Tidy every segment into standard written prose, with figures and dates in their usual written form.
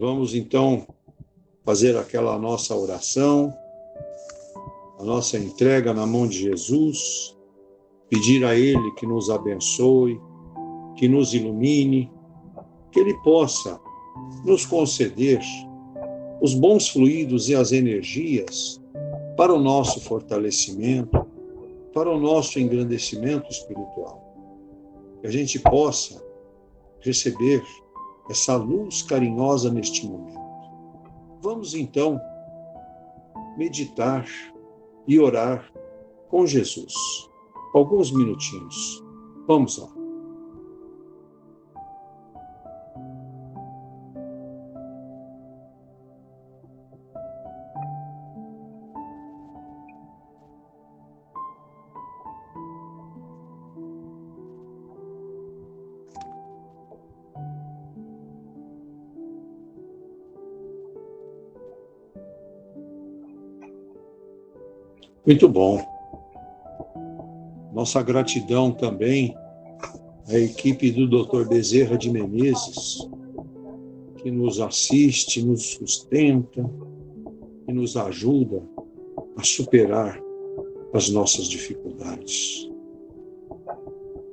Vamos então fazer aquela nossa oração, a nossa entrega na mão de Jesus, pedir a Ele que nos abençoe, que nos ilumine, que Ele possa nos conceder os bons fluidos e as energias para o nosso fortalecimento, para o nosso engrandecimento espiritual. Que a gente possa receber essa luz carinhosa neste momento. Vamos então meditar e orar com Jesus. Alguns minutinhos. Vamos lá. Muito bom. Nossa gratidão também à equipe do Dr. Bezerra de Menezes, que nos assiste, nos sustenta e nos ajuda a superar as nossas dificuldades.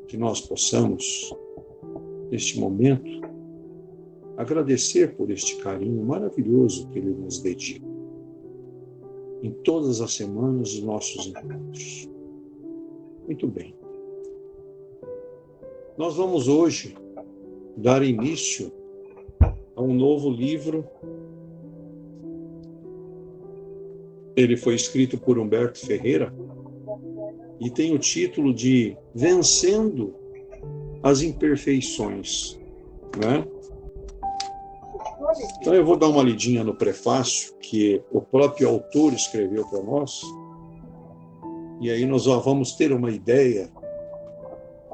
Que nós possamos, neste momento, agradecer por este carinho maravilhoso que Ele nos dedica em todas as semanas dos nossos encontros. Muito bem. Nós vamos hoje dar início a um novo livro. Ele foi escrito por Humberto Ferreira e tem o título de Vencendo as Imperfeições, né? Então eu vou dar uma lidinha no prefácio que o próprio autor escreveu para nós, e aí nós já vamos ter uma ideia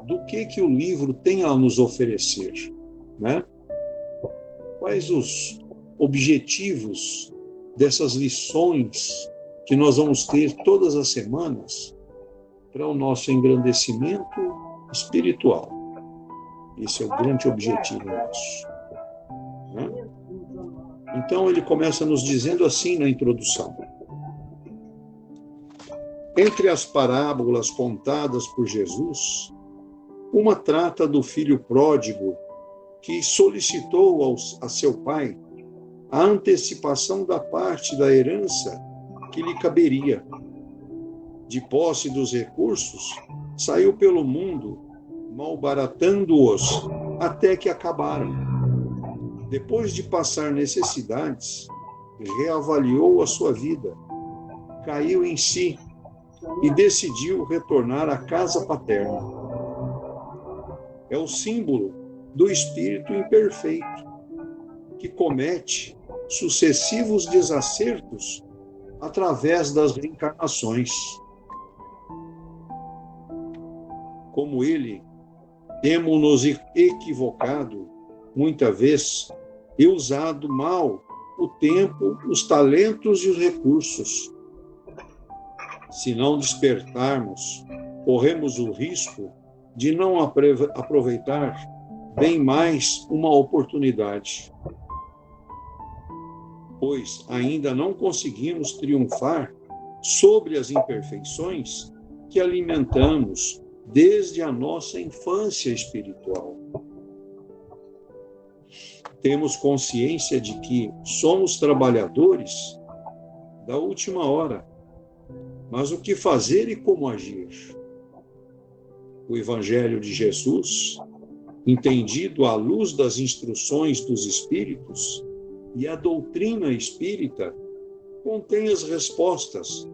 do que o livro tem a nos oferecer, né? Quais os objetivos dessas lições que nós vamos ter todas as semanas para o nosso engrandecimento espiritual. Esse é o grande objetivo nosso, né? Então ele começa nos dizendo assim na introdução: entre as parábolas contadas por Jesus, uma trata do filho pródigo que solicitou a seu pai a antecipação da parte da herança que lhe caberia. De posse dos recursos, saiu pelo mundo, malbaratando-os até que acabaram. Depois de passar necessidades, reavaliou a sua vida, caiu em si e decidiu retornar à casa paterna. É o símbolo do espírito imperfeito, que comete sucessivos desacertos através das reencarnações. Como ele, temo-nos equivocado, muita vez, e usado mal o tempo, os talentos e os recursos. Se não despertarmos, corremos o risco de não aproveitar bem mais uma oportunidade, pois ainda não conseguimos triunfar sobre as imperfeições que alimentamos desde a nossa infância espiritual. Temos consciência de que somos trabalhadores da última hora, mas o que fazer e como agir? O Evangelho de Jesus, entendido à luz das instruções dos Espíritos, e a doutrina espírita contém as respostas,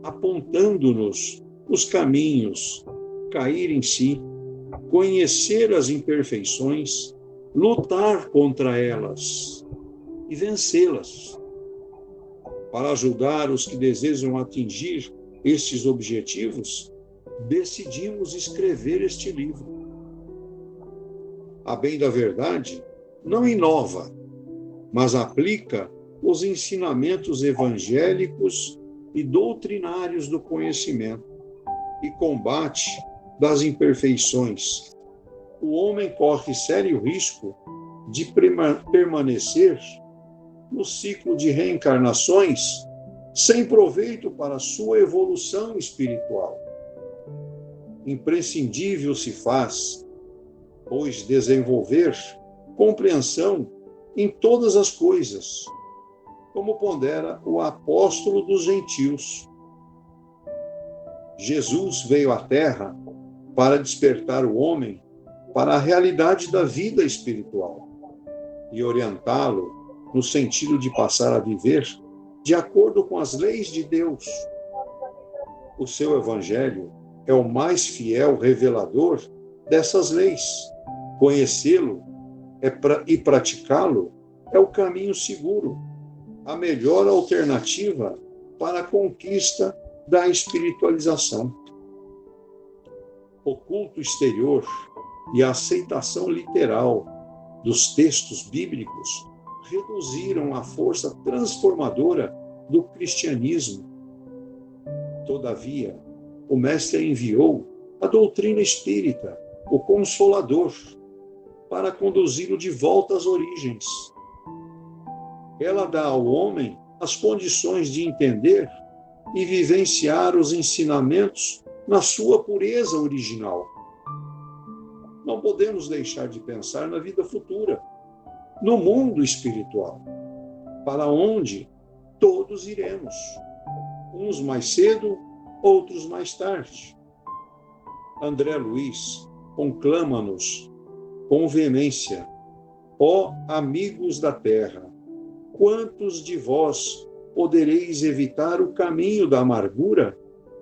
apontando-nos os caminhos, cair em si, conhecer as imperfeições, lutar contra elas e vencê-las. Para ajudar os que desejam atingir estes objetivos, decidimos escrever este livro. A bem da verdade, não inova, mas aplica os ensinamentos evangélicos e doutrinários do conhecimento e combate das imperfeições. O homem corre sério risco de permanecer no ciclo de reencarnações, sem proveito para a sua evolução espiritual. Imprescindível se faz, pois, desenvolver compreensão em todas as coisas, como pondera o apóstolo dos gentios. Jesus veio à Terra para despertar o homem para a realidade da vida espiritual e orientá-lo no sentido de passar a viver de acordo com as leis de Deus. O seu evangelho é o mais fiel revelador dessas leis. Conhecê-lo e praticá-lo é o caminho seguro, a melhor alternativa para a conquista da espiritualização. O culto exterior e a aceitação literal dos textos bíblicos reduziram a força transformadora do cristianismo. Todavia, o Mestre enviou a doutrina espírita, o Consolador, para conduzi-lo de volta às origens. Ela dá ao homem as condições de entender e vivenciar os ensinamentos na sua pureza original. Não podemos deixar de pensar na vida futura, no mundo espiritual, para onde todos iremos, uns mais cedo, outros mais tarde. André Luiz conclama-nos com veemência: ó amigos da terra, quantos de vós podereis evitar o caminho da amargura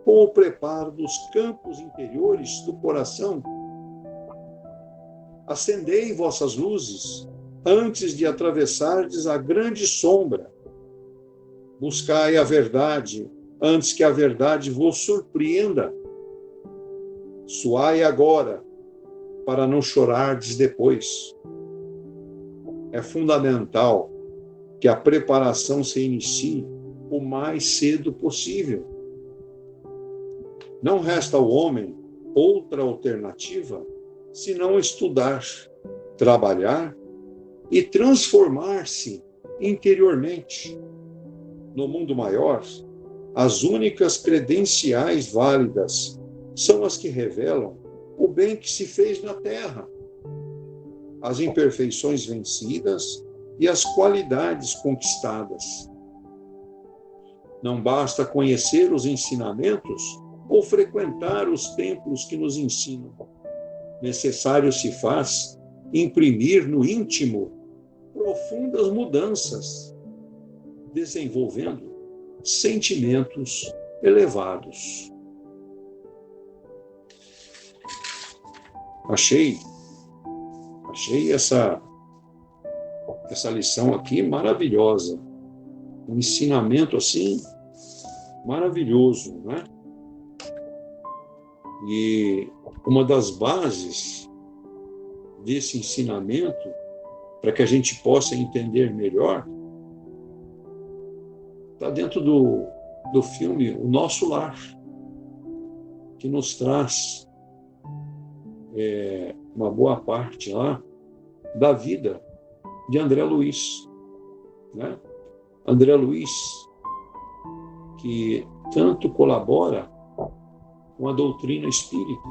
com o preparo dos campos interiores do coração? Acendei vossas luzes antes de atravessardes a grande sombra. Buscai a verdade antes que a verdade vos surpreenda. Suai agora, para não chorardes depois. É fundamental que a preparação se inicie o mais cedo possível. Não resta ao homem outra alternativa senão estudar, trabalhar e transformar-se interiormente. No mundo maior, as únicas credenciais válidas são as que revelam o bem que se fez na terra, as imperfeições vencidas e as qualidades conquistadas. Não basta conhecer os ensinamentos ou frequentar os templos que nos ensinam. Necessário se faz imprimir no íntimo profundas mudanças, desenvolvendo sentimentos elevados. Achei essa lição aqui maravilhosa. Um ensinamento assim maravilhoso, né? E uma das bases desse ensinamento, para que a gente possa entender melhor, está dentro do filme O Nosso Lar, que nos traz uma boa parte lá da vida de André Luiz, né? André Luiz, que tanto colabora com a doutrina espírita.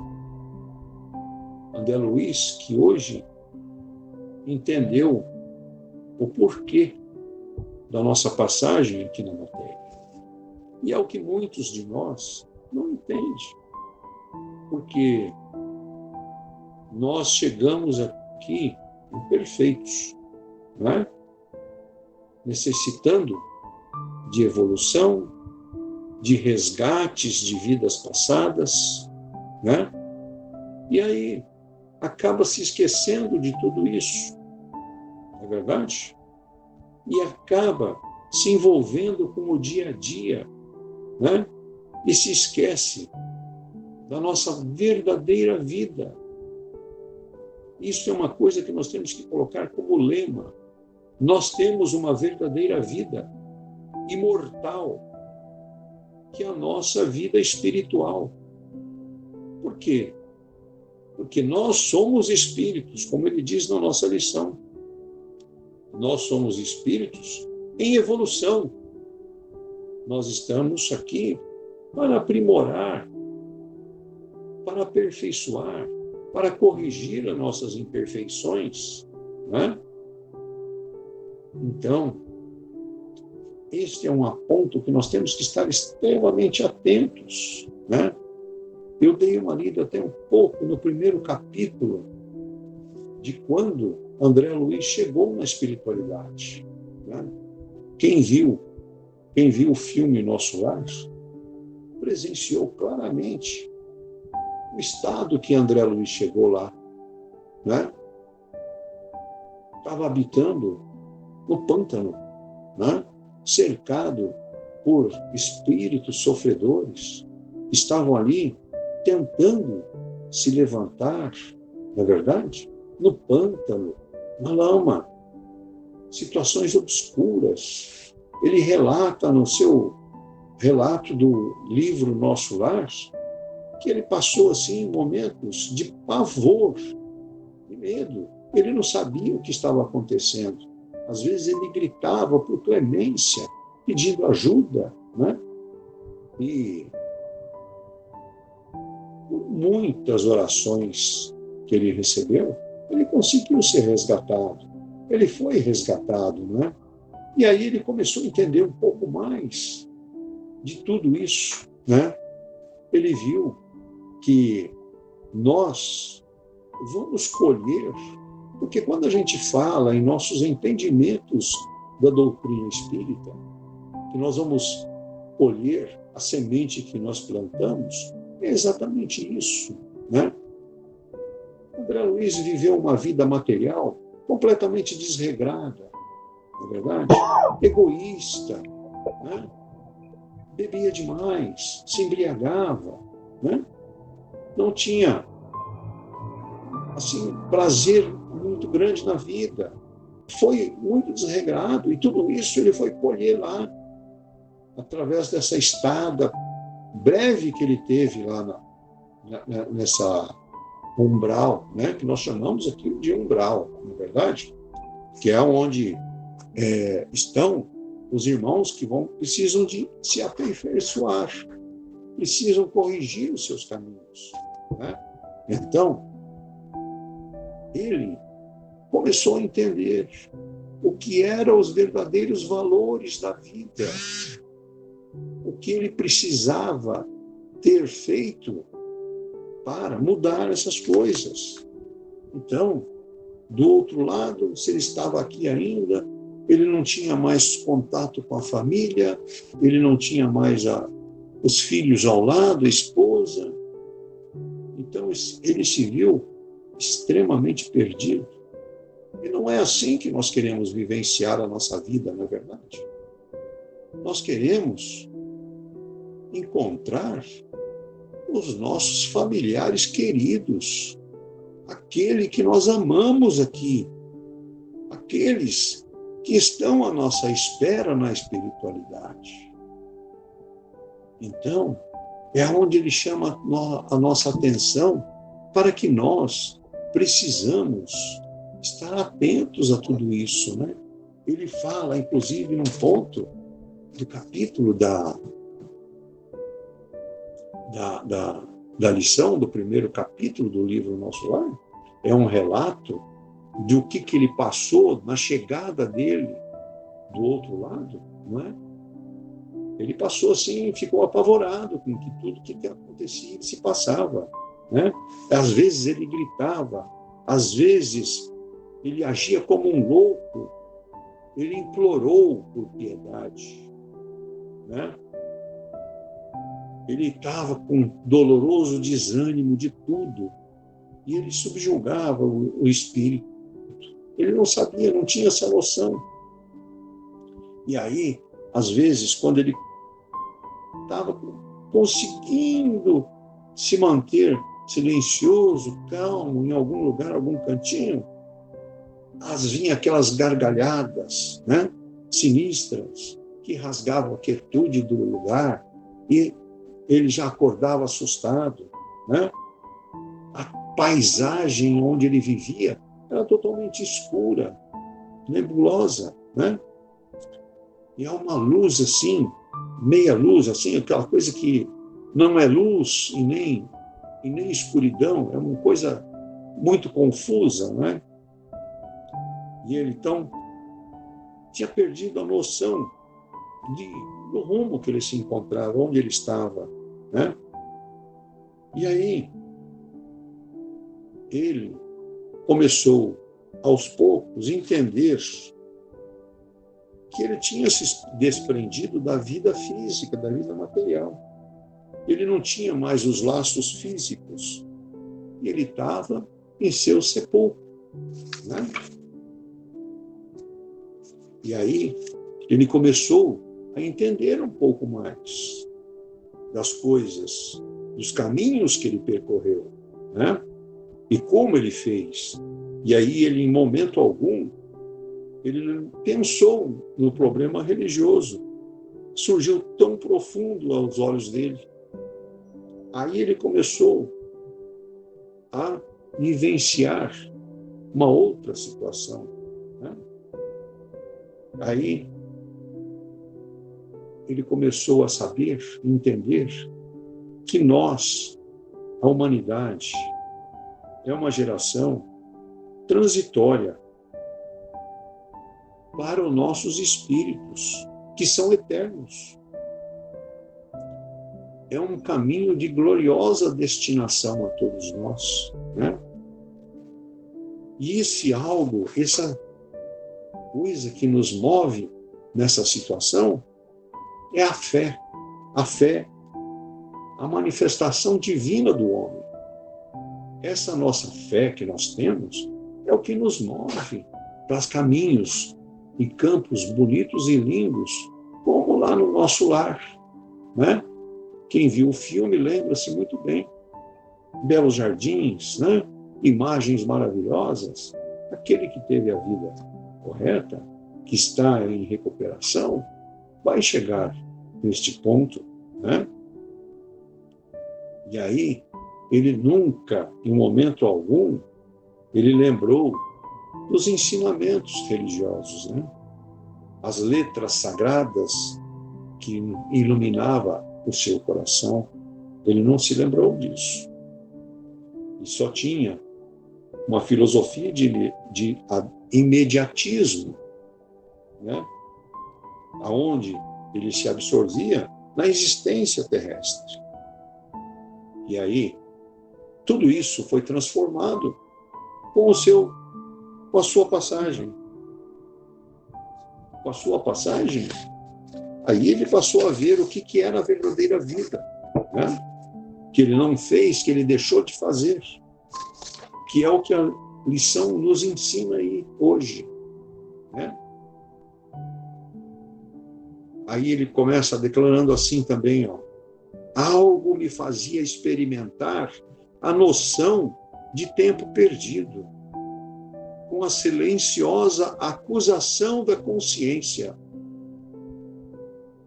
André Luiz, que hoje entendeu o porquê da nossa passagem aqui na matéria. E é o que muitos de nós não entendem, porque nós chegamos aqui imperfeitos, né? Necessitando de evolução, de resgates de vidas passadas, né? E aí acaba se esquecendo de tudo isso, não é verdade? E acaba se envolvendo com o dia a dia, né? E se esquece da nossa verdadeira vida. Isso é uma coisa que nós temos que colocar como lema. Nós temos uma verdadeira vida imortal, que é a nossa vida espiritual. Por quê? Porque nós somos espíritos, como ele diz na nossa lição. Nós somos espíritos em evolução. Nós estamos aqui para aprimorar, para aperfeiçoar, para corrigir as nossas imperfeições, né? Então, este é um ponto que nós temos que estar extremamente atentos, né? Eu dei uma lida até um pouco no primeiro capítulo de quando André Luiz chegou na espiritualidade, né? Quem viu o filme Nosso Lar presenciou claramente o estado que André Luiz chegou lá, né? Estava habitando no pântano, né? Cercado por espíritos sofredores, estavam ali tentando se levantar, não é verdade? No pântano, na lama, situações obscuras. Ele relata no seu relato do livro Nosso Lar que ele passou assim momentos de pavor, de medo. Ele não sabia o que estava acontecendo. Às vezes ele gritava por clemência, pedindo ajuda, né? E por muitas orações que ele recebeu, ele conseguiu ser resgatado. Ele foi resgatado, né? E aí ele começou a entender um pouco mais de tudo isso, né? Ele viu que nós vamos colher, porque quando a gente fala em nossos entendimentos da doutrina espírita, que nós vamos colher a semente que nós plantamos, é exatamente isso, né? André Luiz viveu uma vida material completamente desregrada, não é verdade? Egoísta, né? Bebia demais, se embriagava, né? Não tinha assim prazer muito grande na vida. Foi muito desregrado e tudo isso ele foi colher lá através dessa estada breve que ele teve lá nessa umbral, né? Que nós chamamos aqui de umbral, na verdade, que é onde estão os irmãos que precisam de se aperfeiçoar, precisam corrigir os seus caminhos, né? Então, ele começou a entender o que eram os verdadeiros valores da vida, o que ele precisava ter feito para mudar essas coisas. Então, do outro lado, se ele estava aqui ainda, ele não tinha mais contato com a família, ele não tinha mais os filhos ao lado, a esposa. Então, ele se viu extremamente perdido. E não é assim que nós queremos vivenciar a nossa vida, não é verdade? Nós queremos encontrar os nossos familiares queridos, aquele que nós amamos aqui, aqueles que estão à nossa espera na espiritualidade. Então, é onde ele chama a nossa atenção para que nós precisamos estar atentos a tudo isso, né? Ele fala, inclusive, num ponto do capítulo da lição, do primeiro capítulo do livro Nosso Lar, é um relato do que ele passou na chegada dele do outro lado, não é? Ele passou assim, ficou apavorado com tudo que acontecia, que se passava, né? Às vezes ele gritava, às vezes ele agia como um louco, ele implorou por piedade, né? Ele estava com doloroso desânimo de tudo e ele subjugava o espírito. Ele não sabia, não tinha essa noção. E aí, às vezes, quando ele estava conseguindo se manter silencioso, calmo, em algum lugar, algum cantinho, vinham aquelas gargalhadas, né, sinistras, que rasgavam a quietude do lugar, e ele já acordava assustado, né? A paisagem onde ele vivia era totalmente escura, nebulosa, né? E é uma luz assim, meia luz, assim, aquela coisa que não é luz e nem escuridão, é uma coisa muito confusa, né? E ele, então, tinha perdido a noção do rumo que ele se encontrava, onde ele estava, né? E aí, ele começou, aos poucos, a entender que ele tinha se desprendido da vida física, da vida material. Ele não tinha mais os laços físicos. E ele estava em seu sepulcro, né? E aí, ele começou a entender um pouco mais das coisas, dos caminhos que ele percorreu, né? E como ele fez. E aí, ele, em momento algum, ele pensou no problema religioso. Surgiu tão profundo aos olhos dele. Aí ele começou a vivenciar uma outra situação, né? Aí ele começou a saber, entender que nós, a humanidade, é uma geração transitória para os nossos espíritos, que são eternos. É um caminho de gloriosa destinação a todos nós, né? E esse algo, essa coisa que nos move nessa situação é a fé. A fé, a manifestação divina do homem. Essa nossa fé que nós temos é o que nos move para os caminhos e campos bonitos e lindos, como lá no nosso lar, né? Quem viu o filme lembra-se muito bem. Belos jardins, né? Imagens maravilhosas. Aquele que teve a vida correta, que está em recuperação, vai chegar neste ponto, né? E aí, ele nunca, em momento algum, ele lembrou dos ensinamentos religiosos, né? As letras sagradas que iluminava o seu coração. Ele não se lembrou disso. E só tinha uma filosofia de imediatismo, né? Aonde ele se absorvia na existência terrestre. E aí, tudo isso foi transformado com a sua passagem. Com a sua passagem, aí ele passou a ver o que era a verdadeira vida, né? Que ele não fez, que ele deixou de fazer, que é o que a lição nos ensina aí hoje, né? Aí ele começa declarando assim também, ó: algo me fazia experimentar a noção de tempo perdido, com a silenciosa acusação da consciência.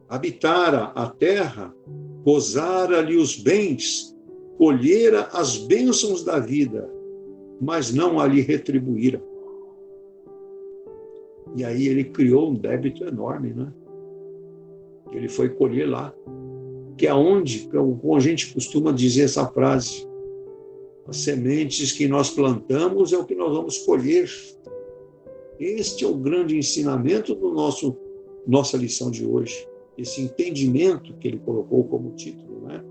Habitara a terra, gozara-lhe os bens, colhera as bênçãos da vida, mas não a lhe retribuíra. E aí ele criou um débito enorme, né? Ele foi colher lá, que é onde, como a gente costuma dizer essa frase, as sementes que nós plantamos é o que nós vamos colher. Este é o grande ensinamento do nossa lição de hoje. Esse entendimento que ele colocou como título, né?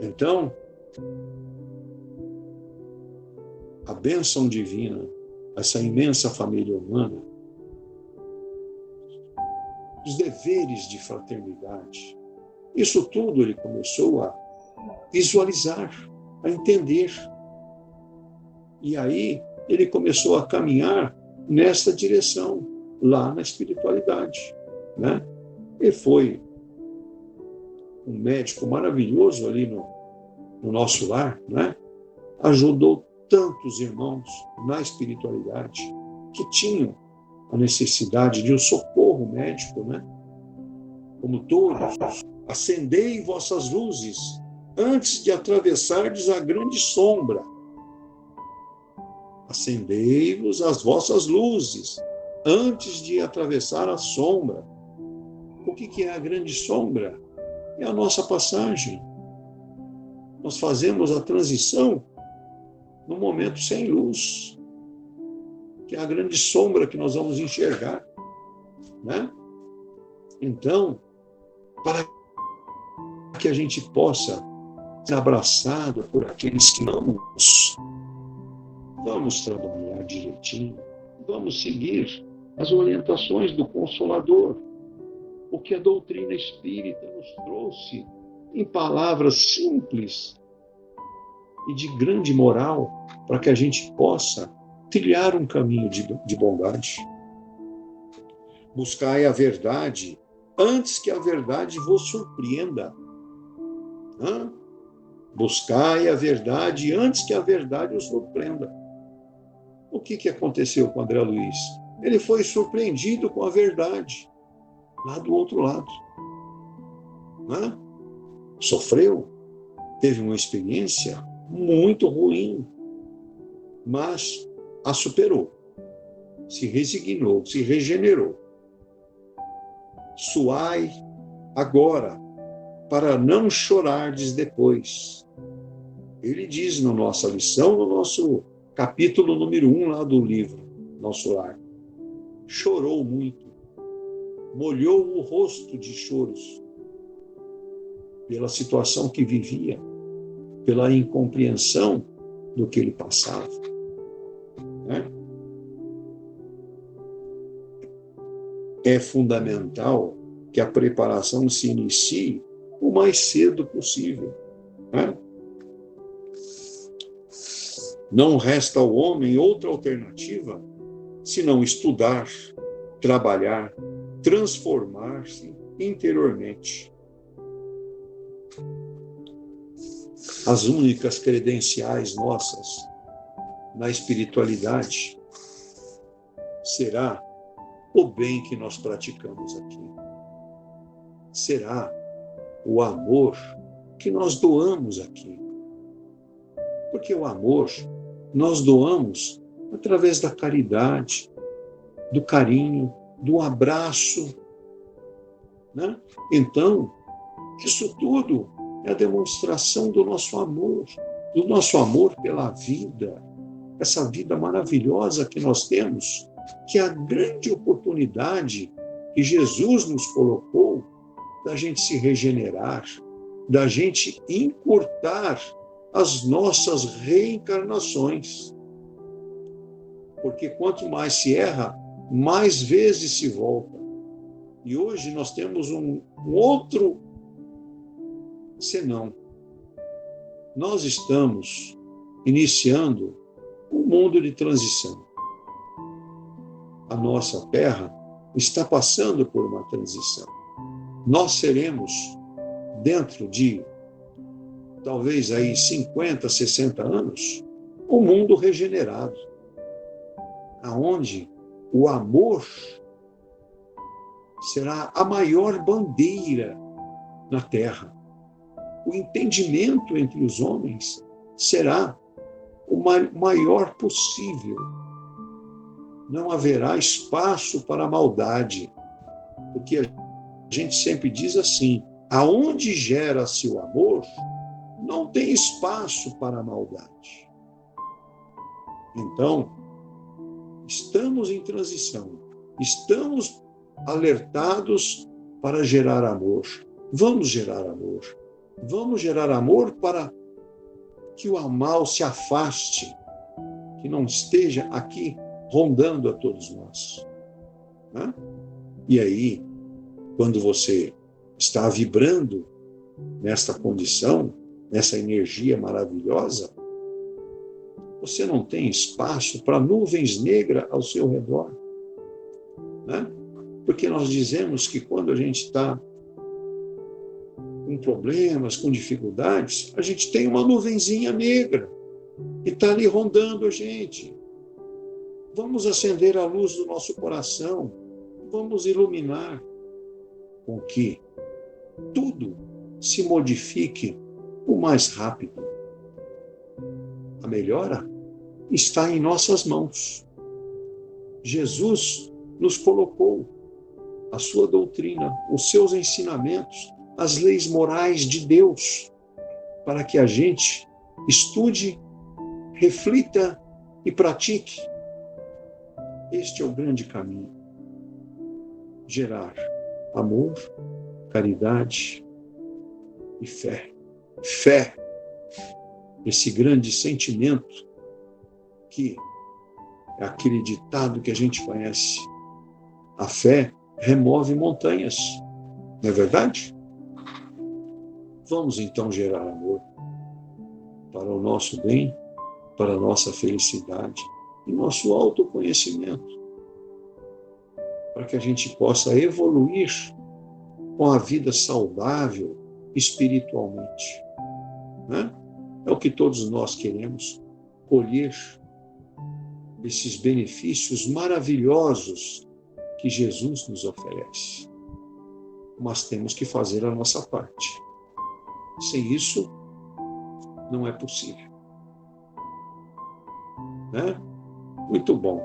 Então, a bênção divina, essa imensa família humana, os deveres de fraternidade, isso tudo ele começou a visualizar, a entender. E aí ele começou a caminhar nessa direção, lá na espiritualidade, né? Ele foi um médico maravilhoso ali no nosso lar, né? Ajudou tantos irmãos na espiritualidade que tinham a necessidade de um socorro médico, né? Como todos, acendei vossas luzes antes de atravessardes a grande sombra. Acendei-vos as vossas luzes antes de atravessar a sombra. O que é a grande sombra? É a nossa passagem. Nós fazemos a transição no momento sem luz, que é a grande sombra que nós vamos enxergar, né? Então, para que a gente possa ser abraçado por aqueles que amamos, vamos trabalhar direitinho, vamos seguir as orientações do Consolador, o que a doutrina espírita nos trouxe em palavras simples e de grande moral, para que a gente possa trilhar um caminho de bondade. Buscai a verdade antes que a verdade vos surpreenda. Buscai a verdade antes que a verdade os surpreenda. O que aconteceu com André Luiz? Ele foi surpreendido com a verdade, lá do outro lado. Sofreu, teve uma experiência muito ruim, mas a superou, se resignou, se regenerou. Suai agora, para não chorardes depois. Ele diz na nossa lição, no nosso capítulo número 1 lá do livro, Nosso Lar. Chorou muito, molhou o rosto de choros, pela situação que vivia, pela incompreensão do que ele passava. É fundamental que a preparação se inicie o mais cedo possível. Não resta ao homem outra alternativa senão estudar, trabalhar, transformar-se interiormente. As únicas credenciais nossas na espiritualidade será o bem que nós praticamos aqui. Será o amor que nós doamos aqui. Porque o amor nós doamos através da caridade, do carinho, do abraço. Então, isso tudo é a demonstração do nosso amor pela vida, essa vida maravilhosa que nós temos, que é a grande oportunidade que Jesus nos colocou da gente se regenerar, da gente encurtar as nossas reencarnações. Porque quanto mais se erra, mais vezes se volta. E hoje nós temos um outro senão. Nós estamos iniciando um mundo de transição. A nossa Terra está passando por uma transição. Nós seremos, dentro de talvez aí 50, 60 anos, um mundo regenerado, aonde o amor será a maior bandeira na Terra. O entendimento entre os homens será o maior possível. Não haverá espaço para a maldade, porque a gente sempre diz assim: aonde gera-se o amor, não tem espaço para a maldade. Então, estamos em transição, estamos alertados para gerar amor. Vamos gerar amor. Vamos gerar amor para que o mal se afaste, que não esteja aqui rondando a todos nós. E aí, quando você está vibrando nesta condição, nessa energia maravilhosa, você não tem espaço para nuvens negras ao seu redor. Porque nós dizemos que quando a gente está com problemas, com dificuldades, a gente tem uma nuvenzinha negra que está ali rondando a gente. Vamos acender a luz do nosso coração, vamos iluminar com que tudo se modifique o mais rápido. A melhora está em nossas mãos. Jesus nos colocou a sua doutrina, os seus ensinamentos, as leis morais de Deus, para que a gente estude, reflita e pratique. Este é o grande caminho. Gerar amor, caridade e fé. Fé, esse grande sentimento que é aquele ditado que a gente conhece. A fé remove montanhas, não é verdade? Vamos então gerar amor para o nosso bem, para a nossa felicidade e nosso autoconhecimento, para que a gente possa evoluir com a vida saudável espiritualmente, né? É o que todos nós queremos, colher esses benefícios maravilhosos que Jesus nos oferece. Mas temos que fazer a nossa parte. Sem isso, não é possível. Né? Muito bom.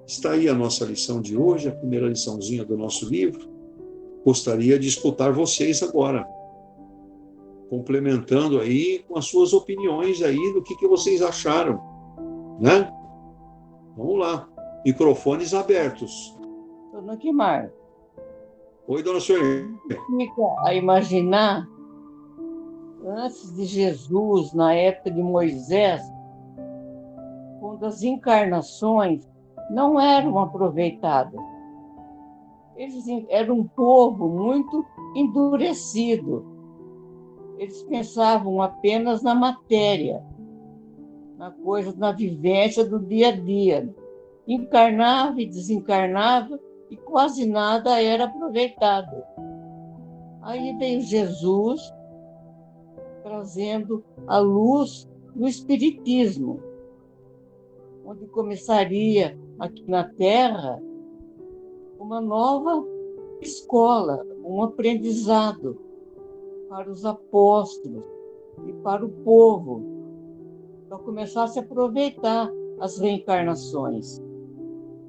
Está aí a nossa lição de hoje, a primeira liçãozinha do nosso livro. Gostaria de escutar vocês agora, complementando aí com as suas opiniões aí do que vocês acharam, né? Vamos lá, microfones abertos. Dona Guimar. Oi, dona Sueli. Fica a imaginar, antes de Jesus, na época de Moisés, quando as encarnações não eram aproveitadas. Eles eram um povo muito endurecido. Eles pensavam apenas na matéria, na coisa, na vivência do dia a dia. Encarnava e desencarnava e quase nada era aproveitado. Aí veio Jesus trazendo a luz do Espiritismo, onde começaria aqui na Terra uma nova escola, um aprendizado para os apóstolos e para o povo, para começar a se aproveitar as reencarnações.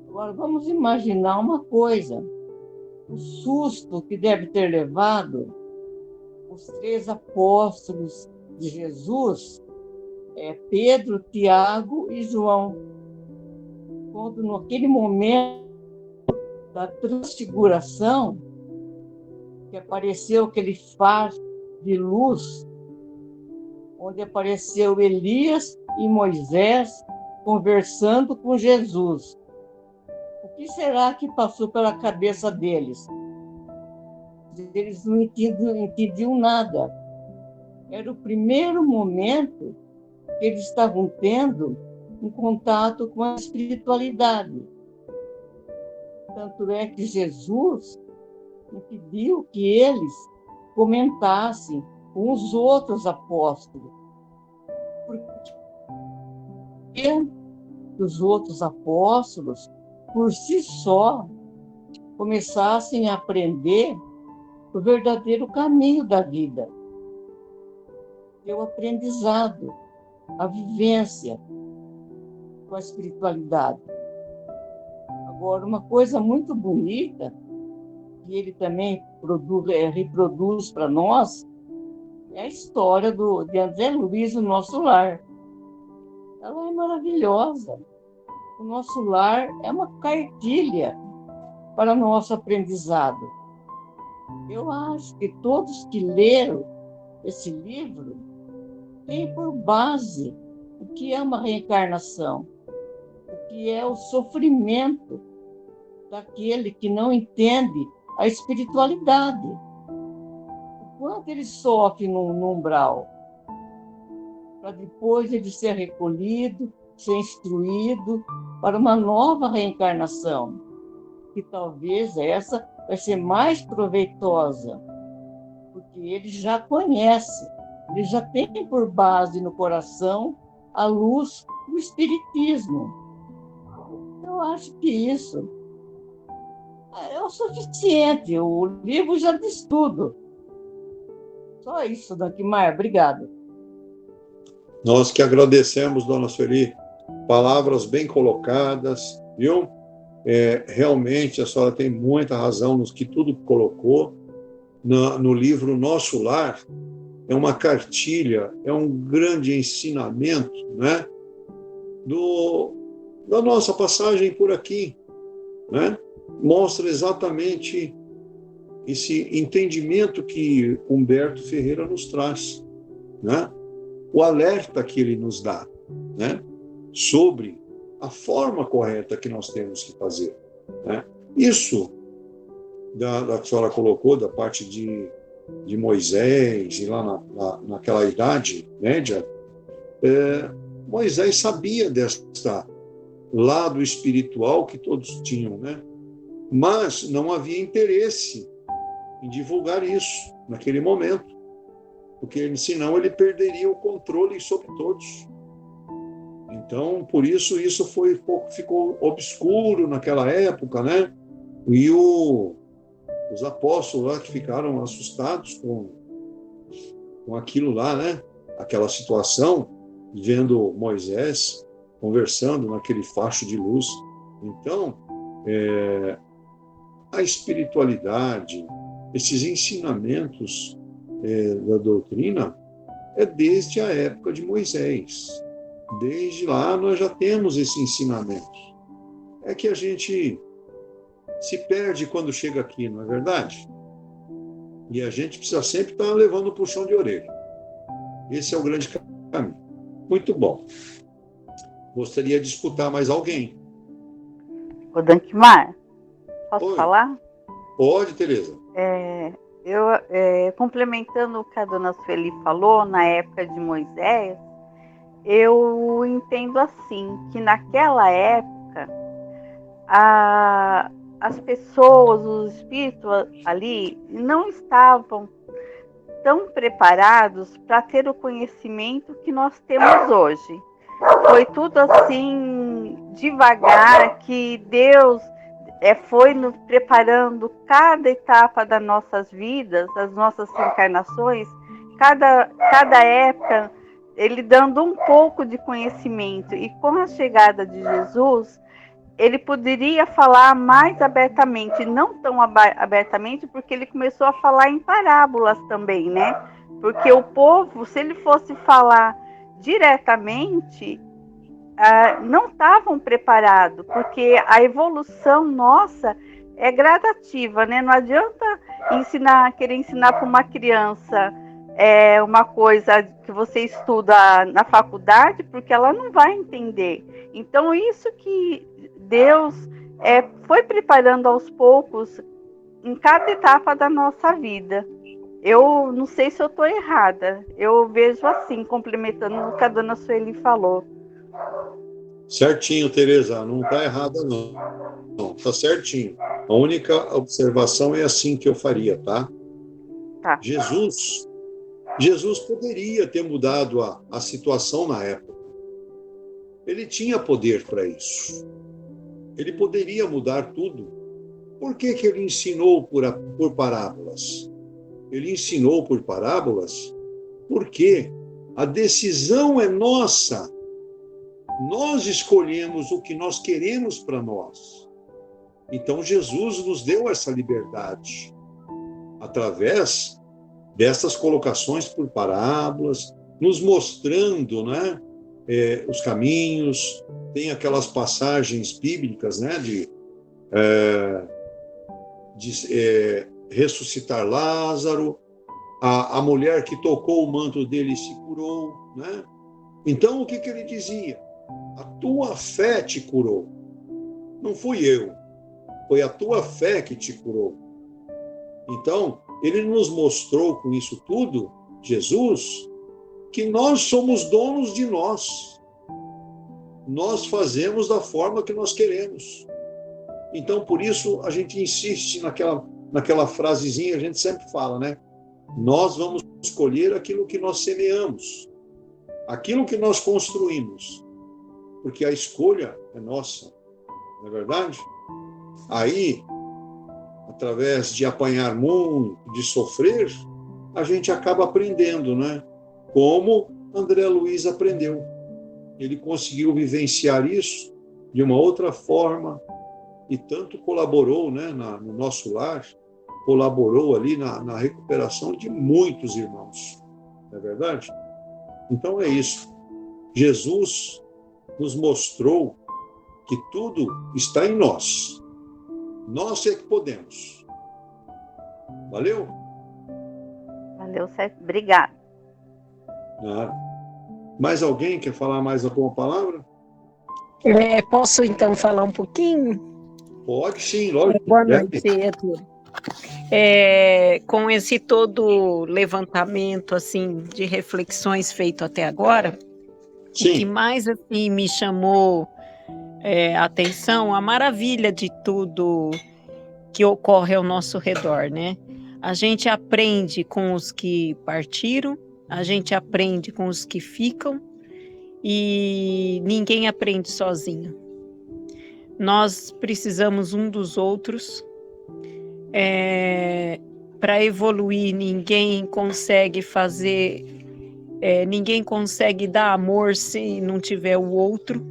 Agora, vamos imaginar uma coisa, o susto que deve ter levado os 3 apóstolos de Jesus, Pedro, Tiago e João, quando naquele momento da transfiguração, que apareceu aquele faro de luz, onde apareceu Elias e Moisés conversando com Jesus. O que será que passou pela cabeça deles? Eles não entendiam nada. Era o primeiro momento que eles estavam tendo um contato com a espiritualidade. Tanto é que Jesus impediu que eles comentassem com os outros apóstolos. Porque os outros apóstolos, por si só, começassem a aprender o verdadeiro caminho da vida. O aprendizado, a vivência com a espiritualidade. Agora, uma coisa muito bonita, que ele também reproduz para nós, é a história de André Luiz, o nosso lar. Ela é maravilhosa. O nosso lar é uma cartilha para nosso aprendizado. Eu acho que todos que leram esse livro têm por base o que é uma reencarnação, o que é o sofrimento daquele que não entende a espiritualidade. O quanto ele sofre no umbral, para depois ele ser recolhido, ser instruído para uma nova reencarnação, que talvez essa vai ser mais proveitosa, porque ele já conhece, ele já tem por base no coração a luz do Espiritismo. Eu acho que isso é o suficiente, o livro já diz tudo. Só isso, Dona Guimar, obrigada. Nós que agradecemos, dona Sueli, palavras bem colocadas, viu? Realmente a senhora tem muita razão no que tudo colocou. No livro Nosso Lar, é uma cartilha, é um grande ensinamento, né, da nossa passagem por aqui, né? Mostra exatamente esse entendimento que Humberto Ferreira nos traz, né? O alerta que ele nos dá, né, sobre a forma correta que nós temos que fazer, né? Isso da que a senhora colocou, da parte de Moisés, e lá naquela idade média, Moisés sabia desta lado espiritual que todos tinham, né? Mas não havia interesse em divulgar isso naquele momento, porque senão ele perderia o controle sobre todos. Então, por isso ficou obscuro naquela época, né? E os apóstolos lá que ficaram assustados com aquilo lá, né? Aquela situação, vendo Moisés conversando naquele facho de luz. Então, a espiritualidade, esses ensinamentos da doutrina, é desde a época de Moisés. Desde lá nós já temos esse ensinamento. É que a gente se perde quando chega aqui, não é verdade? E a gente precisa sempre estar levando o puxão de orelha. Esse é o grande caminho. Muito bom. Gostaria de escutar mais alguém. Ô, Dankmar, posso Oi. falar? Pode, Tereza. Complementando o que a dona Sueli falou, na época de Moisés, eu entendo assim, que naquela época, as pessoas, os espíritos ali, não estavam tão preparados para ter o conhecimento que nós temos hoje. Foi tudo assim, devagar, que Deus foi nos preparando cada etapa das nossas vidas, das nossas encarnações, cada época, Ele dando um pouco de conhecimento. E com a chegada de Jesus, Ele poderia falar mais abertamente, não tão abertamente, porque Ele começou a falar em parábolas também, né? Porque o povo, se Ele fosse falar diretamente, não estavam preparados, porque a evolução nossa é gradativa, né? Não adianta querer ensinar para uma criança uma coisa que você estuda na faculdade, porque ela não vai entender. Então, isso que Deus foi preparando aos poucos em cada etapa da nossa vida. Eu não sei se eu estou errada, eu vejo assim, complementando o que a dona Sueli falou. Certinho, Tereza, não está errada não, está certinho. A única observação é assim que eu faria, tá? Tá. Jesus poderia ter mudado a situação na época. Ele tinha poder para isso. Ele poderia mudar tudo. Por que ele ensinou por parábolas? Ele ensinou por parábolas porque a decisão é nossa. Nós escolhemos o que nós queremos para nós. Então, Jesus nos deu essa liberdade através dessas colocações por parábolas, nos mostrando, né, os caminhos. Tem aquelas passagens bíblicas, né, de ressuscitar Lázaro, a mulher que tocou o manto dele se curou, né? Então, o que ele dizia? A tua fé te curou. Não fui eu. Foi a tua fé que te curou. Então, ele nos mostrou com isso tudo, Jesus, que nós somos donos de nós. Nós fazemos da forma que nós queremos. Então, por isso, a gente insiste naquela frasezinha, a gente sempre fala, né? Nós vamos escolher aquilo que nós semeamos, aquilo que nós construímos, porque a escolha é nossa, não é verdade? Aí, através de apanhar muito, de sofrer, a gente acaba aprendendo, né? Como André Luiz aprendeu. Ele conseguiu vivenciar isso de uma outra forma, e tanto colaborou, né, no nosso lar, colaborou ali na recuperação de muitos irmãos. Não é verdade? Então é isso. Jesus nos mostrou que tudo está em nós. Nós é que podemos. Valeu? Valeu, Sérgio. Obrigada. Mais alguém quer falar mais alguma palavra? Posso então falar um pouquinho? Pode sim, lógico. Boa noite a todos. Com esse todo levantamento assim de reflexões feito até agora, sim. O que mais assim, me chamou a atenção, a maravilha de tudo que ocorre ao nosso redor, né? A gente aprende com os que partiram, a gente aprende com os que ficam, e ninguém aprende sozinho. Nós precisamos um dos outros. Para evoluir, ninguém consegue ninguém consegue dar amor se não tiver o outro.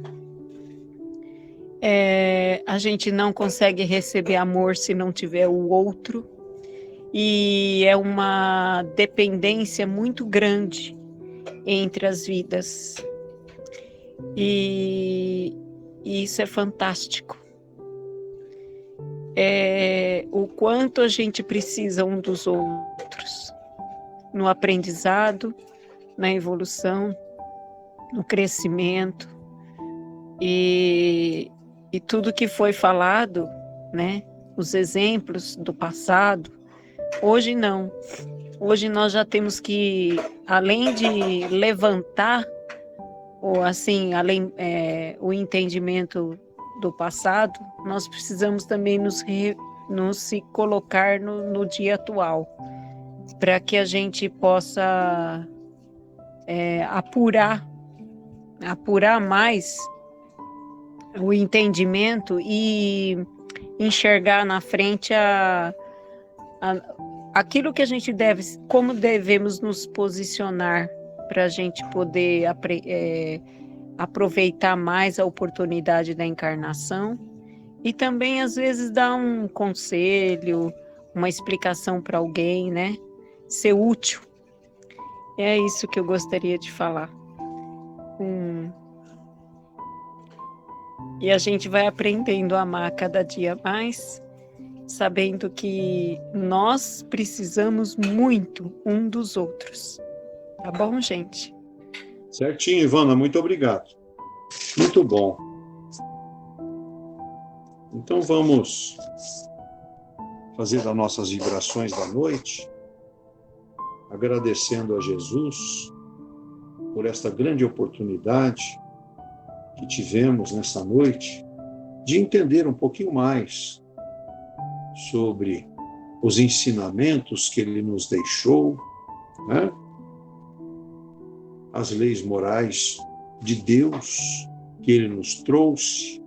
A gente não consegue receber amor se não tiver o outro. E é uma dependência muito grande entre as vidas. E isso é fantástico. O quanto a gente precisa um dos outros no aprendizado, na evolução, no crescimento e tudo que foi falado, né? Os exemplos do passado. Hoje não. Hoje nós já temos que, além de levantar ou assim, o entendimento do passado, nós precisamos também nos se colocar no dia atual, para que a gente possa apurar mais o entendimento e enxergar na frente aquilo que a gente como devemos nos posicionar para a gente poder aproveitar mais a oportunidade da encarnação e também, às vezes, dar um conselho, uma explicação para alguém, né? Ser útil. É isso que eu gostaria de falar. E a gente vai aprendendo a amar cada dia mais, sabendo que nós precisamos muito um dos outros. Tá bom, gente? Certinho, Ivana, muito obrigado. Muito bom. Então vamos fazer as nossas vibrações da noite, agradecendo a Jesus por esta grande oportunidade que tivemos nessa noite de entender um pouquinho mais sobre os ensinamentos que ele nos deixou, né? As leis morais de Deus que ele nos trouxe,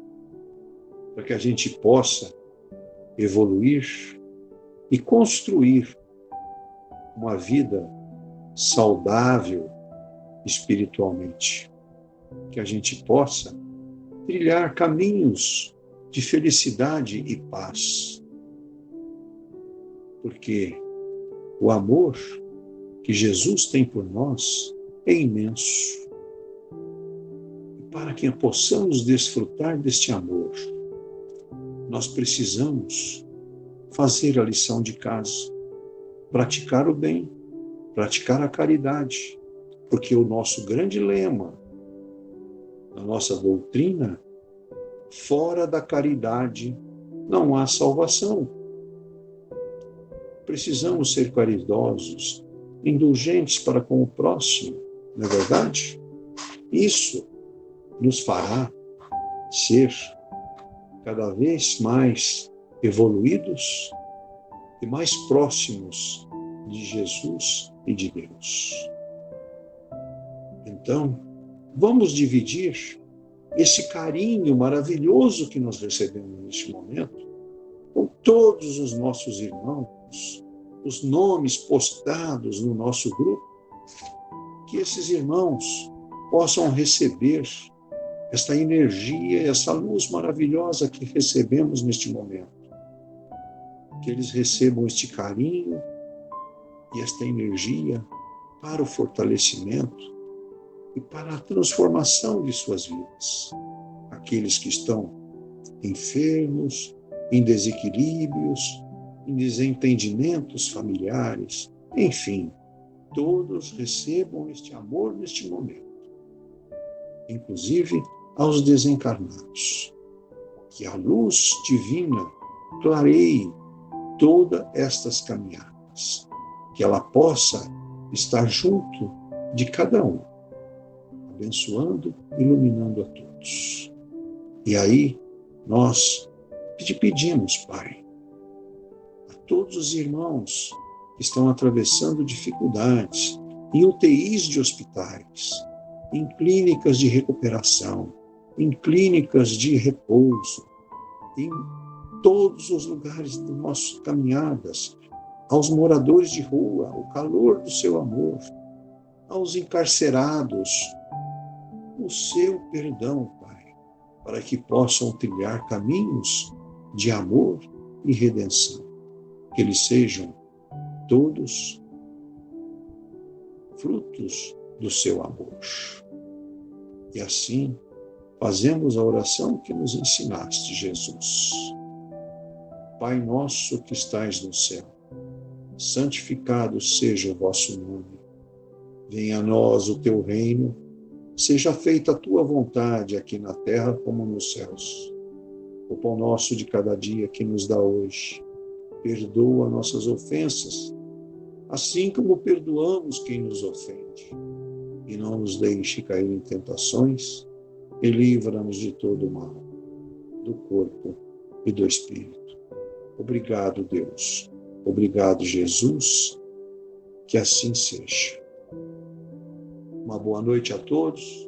para que a gente possa evoluir e construir uma vida saudável espiritualmente, que a gente possa trilhar caminhos de felicidade e paz. Porque o amor que Jesus tem por nós é imenso. E para que possamos desfrutar deste amor, nós precisamos fazer a lição de casa, praticar o bem, praticar a caridade, porque o nosso grande lema, a nossa doutrina, fora da caridade não há salvação. Precisamos ser caridosos, indulgentes para com o próximo, não é verdade? Isso nos fará ser cada vez mais evoluídos e mais próximos de Jesus e de Deus. Então, vamos dividir esse carinho maravilhoso que nós recebemos neste momento com todos os nossos irmãos, os nomes postados no nosso grupo, que esses irmãos possam receber esta energia, essa luz maravilhosa que recebemos neste momento. Que eles recebam este carinho e esta energia para o fortalecimento e para a transformação de suas vidas. Aqueles que estão enfermos, em desequilíbrios, em desentendimentos familiares, enfim, todos recebam este amor neste momento, inclusive aos desencarnados. Que a luz divina clareie todas estas caminhadas, que ela possa estar junto de cada um, abençoando, iluminando a todos. E aí, nós te pedimos, Pai, a todos os irmãos que estão atravessando dificuldades em UTIs de hospitais, em clínicas de recuperação, em clínicas de repouso, em todos os lugares das nossas caminhadas, aos moradores de rua, o calor do seu amor, aos encarcerados, o seu perdão, Pai, para que possam trilhar caminhos de amor e redenção. Que eles sejam todos frutos do seu amor. E assim, fazemos a oração que nos ensinaste, Jesus. Pai nosso que estais no céu, santificado seja o vosso nome. Venha a nós o teu reino, seja feita a tua vontade aqui na terra como nos céus. O pão nosso de cada dia que nos dá hoje, perdoa nossas ofensas, assim como perdoamos quem nos ofende. E não nos deixe cair em tentações, e livra-nos de todo o mal, do corpo e do espírito. Obrigado, Deus. Obrigado, Jesus. Que assim seja. Uma boa noite a todos.